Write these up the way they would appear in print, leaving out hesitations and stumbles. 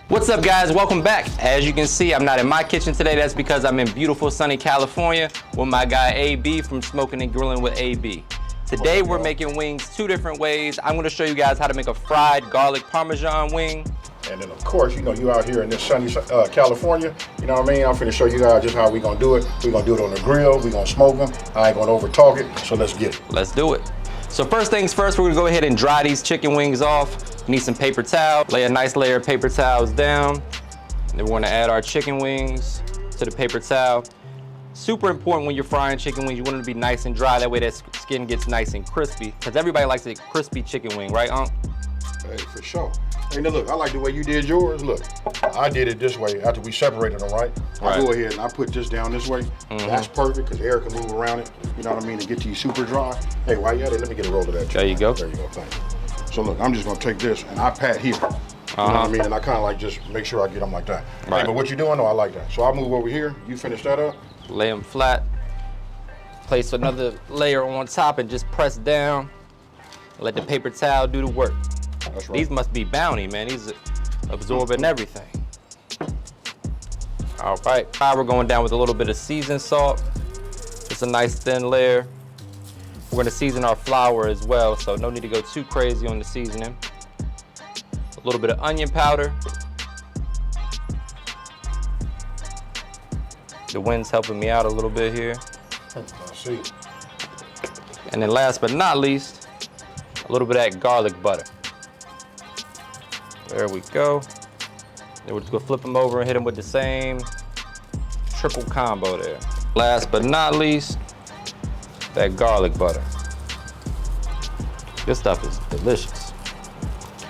What's up, guys? Welcome back. As you can see, I'm not in my kitchen today. That's because I'm in beautiful sunny California with my guy AB from Smokin and Grillin with AB. Today we're making wings two different ways. I'm going to show you guys how to make a fried garlic Parmesan wing. And then of course, you know, you out here in this sunny California, you know what I mean? I'm finna show you guys just how we gonna do it. We gonna do it on the grill, we gonna smoke them. I ain't gonna over talk it, so let's get it. Let's do it. So first things first, we're gonna go ahead and dry these chicken wings off. You need some paper towel. Lay a nice layer of paper towels down. And then we're gonna add our chicken wings to the paper towel. Super important when you're frying chicken wings, you want it to be nice and dry. That way that skin gets nice and crispy. Because everybody likes a crispy chicken wing, right, Unc? Hey, for sure. Hey, now look, I like the way you did yours. Look, I did it this way after we separated them, right? I go ahead and I put this down this way. That's perfect because air can move around it. You know what I mean? To get these super dry. Hey, while you at it, let me get a roll of that. There you go. There you go, thank you. So look, I'm just gonna take this and I pat here. You know what I mean? And I kind of like just make sure I get them like that. Right. Hey, but what you doing? No, I like that. So I'll move over here. You finish that up. Lay them flat. Place another layer on top and just press down. Let the paper towel do the work. That's right. These must be bounty, man. These absorbing everything. All right, now we're going down with a little bit of seasoned salt. Just a nice thin layer. We're gonna season our flour as well, so no need to go too crazy on the seasoning. A little bit of onion powder. The wind's helping me out a little bit here. I see. And then last but not least, a little bit of that garlic butter. There we go. Then we're just gonna flip them over and hit them with the same triple combo there. Last but not least, that garlic butter. This stuff is delicious.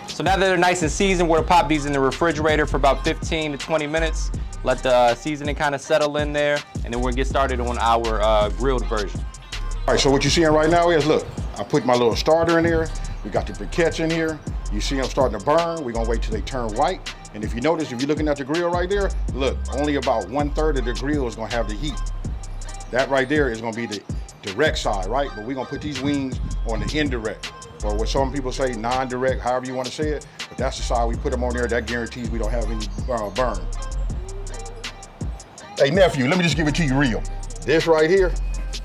So now that they're nice and seasoned, we're gonna pop these in the refrigerator for about 15 to 20 minutes. Let the seasoning kind of settle in there, and then we're gonna get started on our grilled version. All right, so what you're seeing right now is, look, I put my little starter in there. We got the briquettes in here. You see them starting to burn. We're gonna wait till they turn white. And if you notice, if you're looking at the grill right there, look, only about 1/3 of the grill is gonna have the heat. That right there is gonna be the direct side, right? But we're gonna put these wings on the indirect, or what some people say, non-direct, however you wanna say it. But that's the side we put them on there. That guarantees we don't have any burn. Hey nephew, let me just give it to you real. This right here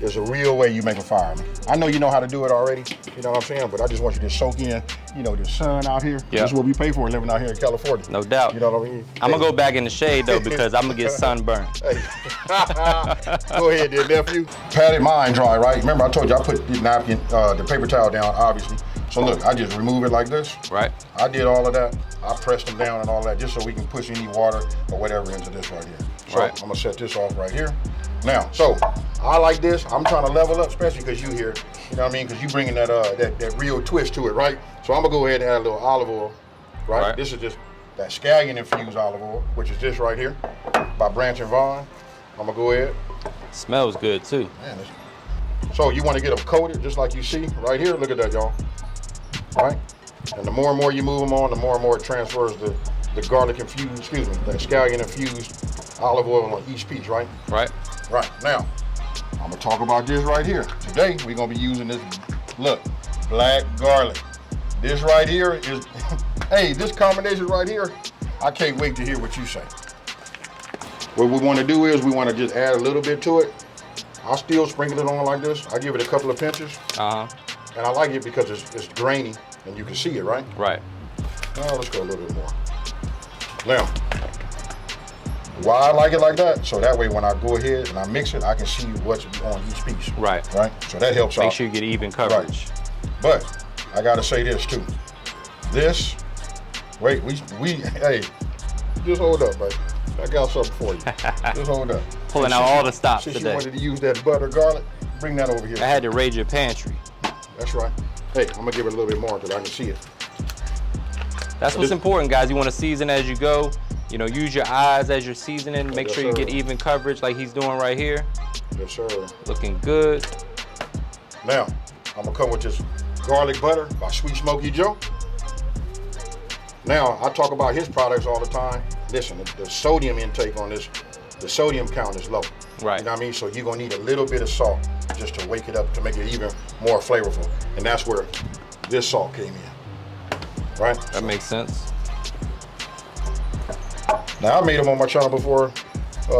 is a real way you make a fire. I know you know how to do it already, you know what I'm saying? But I just want you to soak in, you know, the sun out here. Yep. This is what we pay for living out here in California. No doubt. You know what I mean? I'm gonna go back in the shade though, because I'm gonna get sunburned. Hey. Go ahead there, nephew. Patted mine dry, right? Remember I told you I put the napkin, the paper towel down, obviously. So look, I just remove it like this. Right. I did all of that. I pressed them down and all that just so we can push any water or whatever into this right here. So I'm gonna set this off right here. Now, so I like this. I'm trying to level up, especially because you here. You know what I mean? Because you bringing that that real twist to it, right? So I'm gonna go ahead and add a little olive oil, right? This is just that scallion infused olive oil, which is this right here by Branch and Vaughn. I'm gonna go ahead. Smells good too. Man, so you want to get them coated just like you see right here. Look at that, y'all. Right? And the more and more you move them on, the more and more it transfers the garlic infused, excuse me, the scallion infused olive oil on each piece, right? Right. Right. Now, I'm gonna talk about this right here. Today, we're gonna be using this, look, black garlic. This right here is, hey, this combination right here, I can't wait to hear what you say. What we wanna do is we wanna just add a little bit to it. I'll still sprinkle it on like this. I give it a couple of pinches. And I like it because it's grainy and you can see it, right? Right. Now let's go a little bit more. Now, why I like it like that? So that way when I go ahead and I mix it, I can see what's on each piece. Right. Right? So that helps out. Make sure you get even coverage. Right. But I gotta say this too. This, wait, hey, just hold up, buddy. I got something for you. Just hold up. Pulling out all the stops since today. You wanted to use that butter garlic, bring that over here. I had to raid your pantry. That's right. Hey, I'm gonna give it a little bit more until I can see it. That's what's important, guys. You want to season as you go. You know, use your eyes as you're seasoning. Make sure you get even coverage like he's doing right here. Yes, sir. Looking good. Now, I'm gonna come with this garlic butter by Sweet Smoky Joe. Now, I talk about his products all the time. Listen, the sodium intake on this, the sodium count is low. Right. You know what I mean? So you're gonna need a little bit of salt just to wake it up to make it even more flavorful. And that's where this salt came in. Right? That makes sense. Now I made them on my channel before,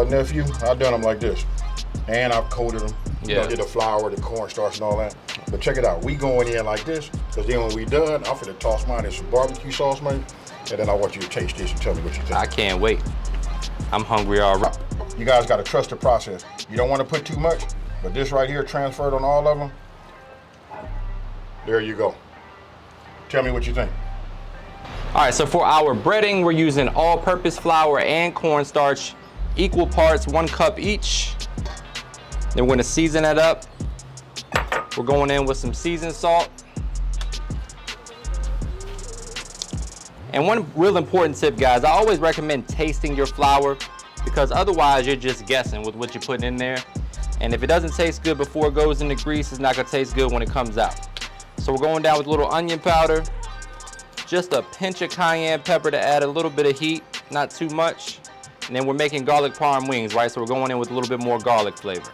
nephew. I've done them like this. And I've coated them. You know, did the flour, the cornstarch and all that. But check it out, we going in like this, because then when we done, I'm finna toss mine in some barbecue sauce, man. And then I want you to taste this and tell me what you think. I can't wait. I'm hungry already. You guys gotta trust the process. You don't wanna put too much, but this right here transferred on all of them. There you go. Tell me what you think. All right, so for our breading, we're using all-purpose flour and cornstarch, equal parts, 1 cup each. Then we're gonna season that up. We're going in with some seasoned salt. And one real important tip, guys, I always recommend tasting your flour, because otherwise you're just guessing with what you're putting in there. And if it doesn't taste good before it goes in the grease, it's not gonna taste good when it comes out. So we're going down with a little onion powder, just a pinch of cayenne pepper to add a little bit of heat, not too much. And then we're making garlic parm wings, right? So we're going in with a little bit more garlic flavor.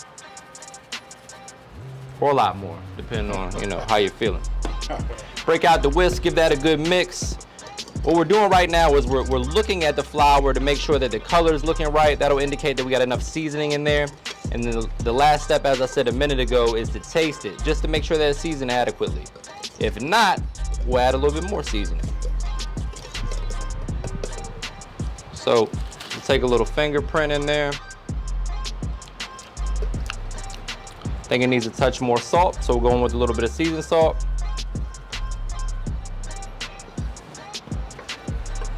Or a lot more, depending on, you know, how you're feeling. Break out the whisk, give that a good mix. What we're doing right now is we're looking at the flour to make sure that the color is looking right. That'll indicate that we got enough seasoning in there. And then the last step, as I said a minute ago, is to taste it, just to make sure that it's seasoned adequately. If not, we'll add a little bit more seasoning. So we'll take a little fingerprint in there. I think it needs a touch more salt, so we're going with a little bit of seasoned salt.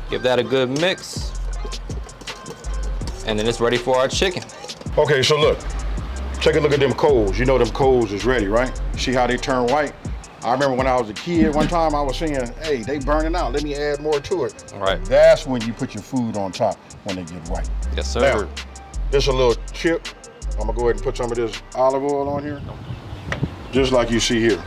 Give that a good mix. And then it's ready for our chicken. Okay, so look, take a look at them coals. You know them coals is ready, right? See how they turn white? I remember when I was a kid, one time I was saying, hey, they burning out, let me add more to it. All right. That's when you put your food on top, when they get white. Yes, sir. Now, just a little tip. I'm gonna go ahead and put some of this olive oil on here, just like you see here.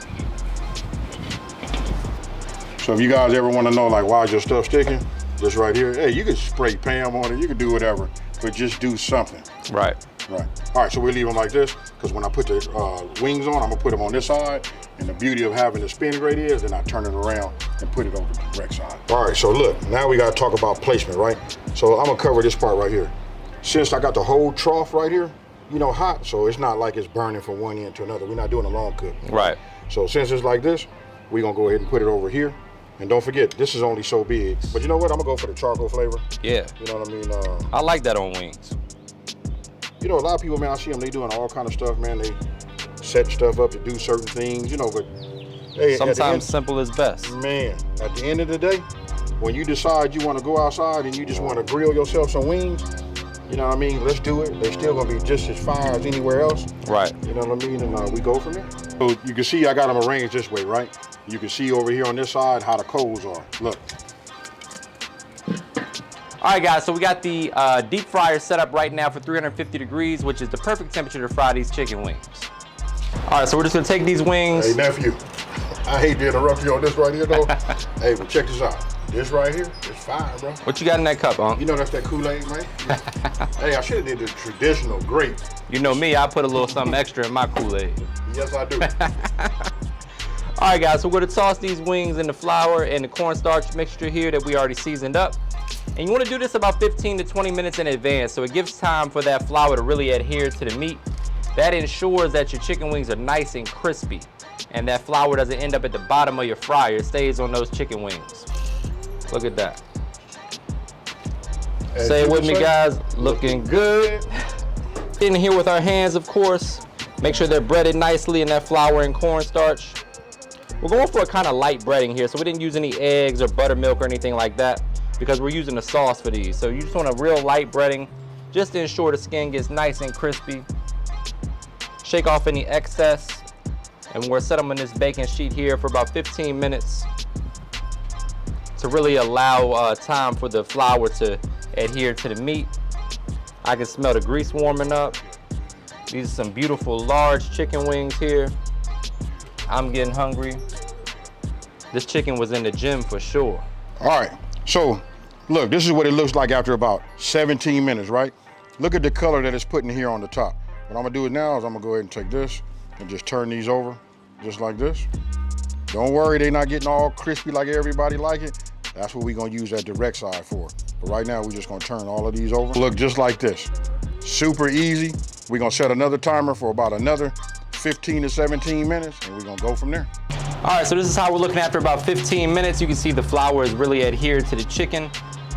So if you guys ever wanna know, like, why is your stuff sticking? Just right here. Hey, you can spray Pam on it, you can do whatever, but just do something. Right. Right. All right, so we leave them like this, because when I put the wings on, I'm gonna put them on this side, and the beauty of having the spin grate is, then I turn it around and put it over the direct side. All right, so look, now we gotta talk about placement, right? So I'm gonna cover this part right here. Since I got the whole trough right here, you know, hot, so it's not like it's burning from one end to another. We're not doing a long cook. Right. So since it's like this, we're gonna go ahead and put it over here. And don't forget, this is only so big. But you know what, I'm gonna go for the charcoal flavor. Yeah. You know what I mean? I like that on wings. You know, a lot of people, man, I see them, they doing all kind of stuff, man. They set stuff up to do certain things, you know, but hey, sometimes simple is best. Man, at the end of the day, when you decide you wanna go outside and you just wanna grill yourself some wings, you know what I mean? Let's do it. They're still gonna be just as fire as anywhere else. Right. You know what I mean? And we go from there. So you can see I got them arranged this way, right? You can see over here on this side how the coals are. Look. All right, guys, so we got the deep fryer set up right now for 350 degrees, which is the perfect temperature to fry these chicken wings. All right, so we're just gonna take these wings. Hey, nephew, I hate to interrupt you on this right here, though. Hey, but check this out. This right here is fire, bro. What you got in that cup, Unc? You know that's that Kool-Aid, man? Hey, I should have did the traditional grape. You know me, I put a little something extra in my Kool-Aid. Yes, I do. All right, guys, so we're gonna toss these wings in the flour and the cornstarch mixture here that we already seasoned up. And you wanna do this about 15 to 20 minutes in advance, so it gives time for that flour to really adhere to the meat. That ensures that your chicken wings are nice and crispy, and that flour doesn't end up at the bottom of your fryer. It stays on those chicken wings. Look at that. Say it with me, guys. Looking good. In here with our hands, of course. Make sure they're breaded nicely in that flour and cornstarch. We're going for a kind of light breading here, so we didn't use any eggs or buttermilk or anything like that, because we're using the sauce for these. So you just want a real light breading, just to ensure the skin gets nice and crispy. Shake off any excess, and we're set them on this baking sheet here for about 15 minutes to really allow time for the flour to adhere to the meat. I can smell the grease warming up. These are some beautiful large chicken wings here. I'm getting hungry. This chicken was in the gym for sure. All right, so look, this is what it looks like after about 17 minutes, right? Look at the color that it's putting here on the top. What I'm gonna do now is I'm gonna go ahead and take this and just turn these over, just like this. Don't worry, they're not getting all crispy like everybody like it. That's what we're gonna use that direct side for. But right now, we're just gonna turn all of these over. Look just like this. Super easy. We're gonna set another timer for about another 15 to 17 minutes, and we're gonna go from there. All right, so this is how we're looking after about 15 minutes. You can see the flour is really adhered to the chicken,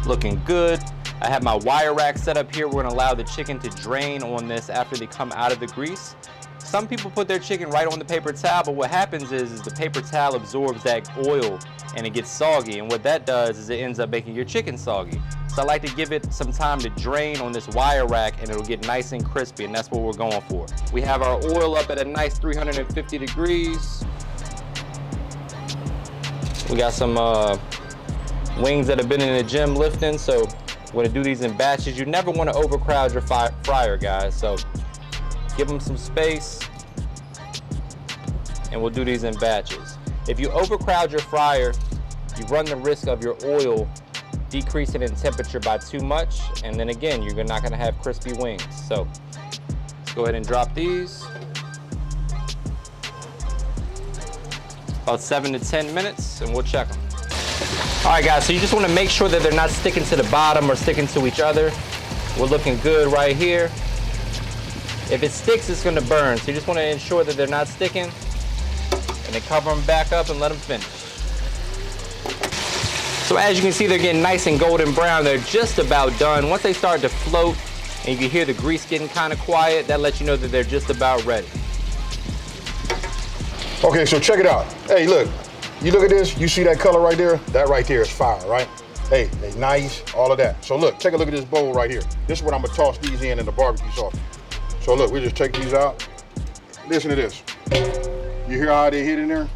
looking good. I have my wire rack set up here. We're gonna allow the chicken to drain on this after they come out of the grease. Some people put their chicken right on the paper towel, but what happens is the paper towel absorbs that oil and it gets soggy. And what that does is it ends up making your chicken soggy. So I like to give it some time to drain on this wire rack and it'll get nice and crispy, and that's what we're going for. We have our oil up at a nice 350 degrees. We got some wings that have been in the gym lifting, so we're gonna do these in batches. You never wanna overcrowd your fryer, guys. So give them some space, and we'll do these in batches. If you overcrowd your fryer, you run the risk of your oil decreasing in temperature by too much, and then again, you're not gonna have crispy wings. So let's go ahead and drop these. About 7 to 10 minutes, and we'll check them. All right, guys, so you just wanna make sure that they're not sticking to the bottom or sticking to each other. We're looking good right here. If it sticks, it's gonna burn. So you just wanna ensure that they're not sticking, and then cover them back up and let them finish. So as you can see, they're getting nice and golden brown. They're just about done. Once they start to float and you can hear the grease getting kind of quiet, that lets you know that they're just about ready. Okay, so check it out. Hey, look, you look at this, you see that color right there? That right there is fire, right? Hey, they nice, all of that. So look, take a look at this bowl right here. This is what I'm gonna toss these in the barbecue sauce. So look, we just take these out. Listen to this. You hear how they hit in there?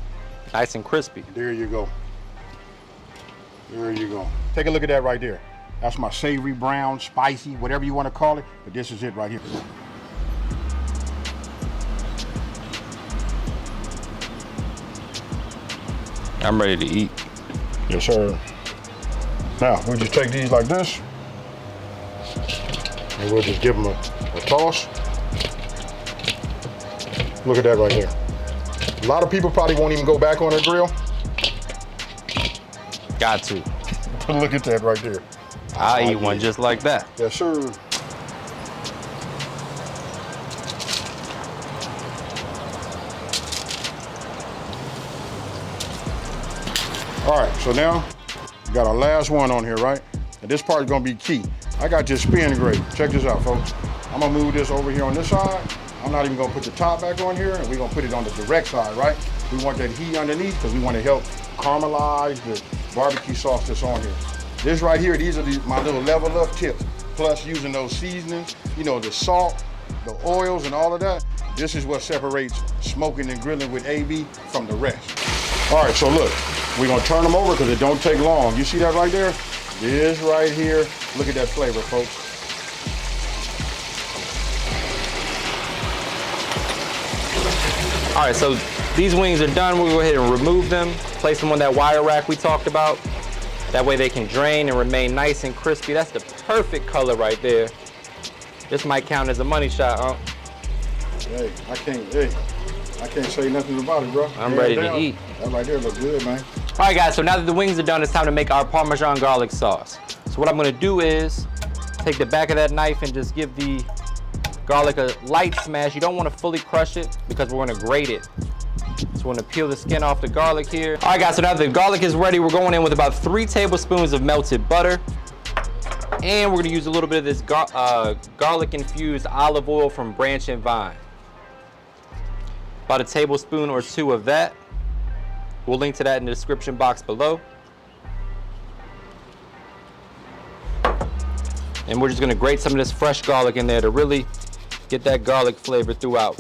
Nice and crispy. There you go. There you go. Take a look at that right there. That's my savory, brown, spicy, whatever you want to call it, but this is it right here. I'm ready to eat. Yes, sir. Now, we'll just take these like this, and we'll just give them a toss. Look at that right here. A lot of people probably won't even go back on their grill. Got to. Look at that right there. I'll eat one just like that. Yes, sir. All right, so now we got our last one on here, right? And this part is gonna be key. I got this spin grate. Check this out, folks. I'm gonna move this over here on this side. I'm not even gonna put the top back on here, and we're gonna put it on the direct side, right? We want that heat underneath because we want to help caramelize the barbecue sauce that's on here. This right here, these are my little level up tips. Plus using those seasonings, you know, the salt, the oils and all of that. This is what separates smoking and grilling with AB from the rest. All right, so look, we're gonna turn them over because it don't take long. You see that right there? This right here, look at that flavor, folks. All right, so these wings are done. We'll go ahead and remove them, place them on that wire rack we talked about. That way they can drain and remain nice and crispy. That's the perfect color right there. This might count as a money shot, huh? Hey, I can't say nothing about it, bro. I'm ready to eat. That right there looks good, man. All right, guys, so now that the wings are done, it's time to make our Parmesan garlic sauce. So what I'm gonna do is take the back of that knife and just give the garlic a light smash. You don't want to fully crush it because we're going to grate it. So we're going to peel the skin off the garlic here. All right, guys, so now that the garlic is ready, we're going in with about 3 tablespoons of melted butter. And we're going to use a little bit of this garlic-infused olive oil from Branch and Vine. About 1 tablespoon or 2 of that. We'll link to that in the description box below. And we're just going to grate some of this fresh garlic in there to really get that garlic flavor throughout.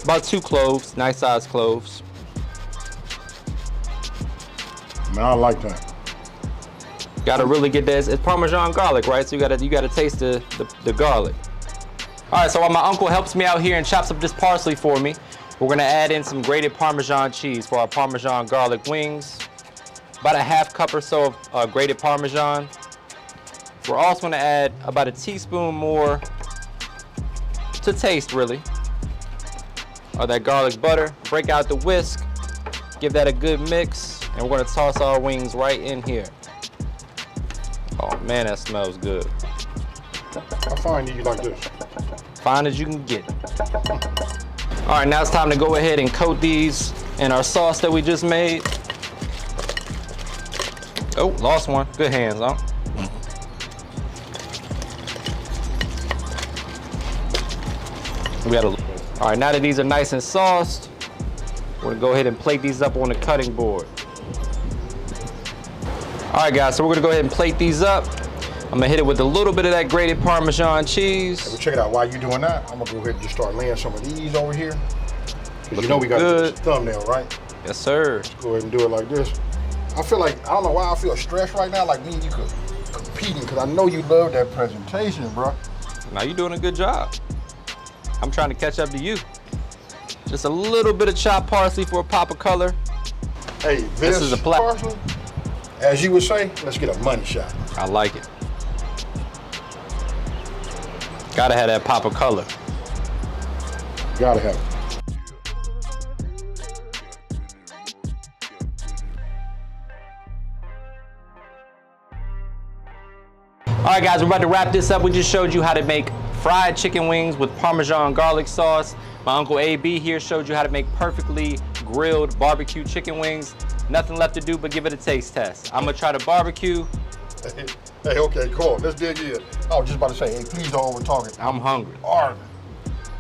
About 2 cloves, nice sized cloves. Man, I like that. Gotta really get that. It's Parmesan garlic, right? So you gotta taste the garlic. All right, so while my uncle helps me out here and chops up this parsley for me, we're gonna add in some grated Parmesan cheese for our Parmesan garlic wings. About a 1/2 cup or so of grated Parmesan. We're also gonna add about 1 teaspoon more to taste, really, of that garlic butter. Break out the whisk, give that a good mix. And we're gonna toss our wings right in here. Oh man, that smells good. I find these like this. Fine as you can get. All right, now it's time to go ahead and coat these in our sauce that we just made. Oh, lost one. Good hands, huh? All right, now that these are nice and sauced, we're gonna go ahead and plate these up on the cutting board. All right, guys, so we're gonna go ahead and plate these up. I'm gonna hit it with a little bit of that grated Parmesan cheese. Hey, well, check it out. While you're doing that, I'm gonna go ahead and just start laying some of these over here. Because you know we got this thumbnail, right? Yes, sir. Let's go ahead and do it like this. I feel like, I don't know why I feel stressed right now, like me and you competing, because I know you love that presentation, bro. Now you're doing a good job. I'm trying to catch up to you. Just a little bit of chopped parsley for a pop of color. Hey, this is a parsley, as you would say, let's get a money shot. I like it. Gotta have that pop of color. Gotta have it. All right, guys, we're about to wrap this up. We just showed you how to make fried chicken wings with Parmesan garlic sauce. My Uncle AB here showed you how to make perfectly grilled barbecue chicken wings. Nothing left to do but give it a taste test. I'm gonna try the barbecue. Hey, okay, cool. Let's dig in. I was just about to say, hey, please don't over talk it. I'm hungry. All right.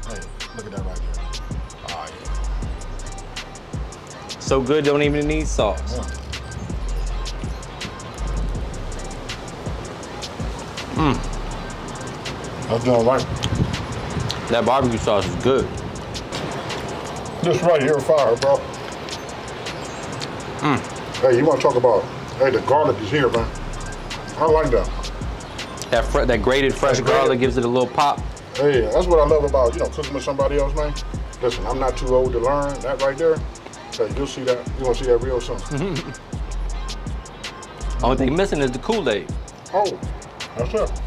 Hey, look at that right there. Oh, yeah. So good, don't even need sauce. Yeah. That's doing right. That barbecue sauce is good. This right here, fire, bro. Hey, you want to talk about, hey, the garlic is here, man. I like that. That grated fresh garlic gives it a little pop. Hey, that's what I love about, cooking with somebody else, man. Listen, I'm not too old to learn. That right there, hey, you'll see that. You're going to see that real soon. Only thing missing is the Kool-Aid. Oh, that's it.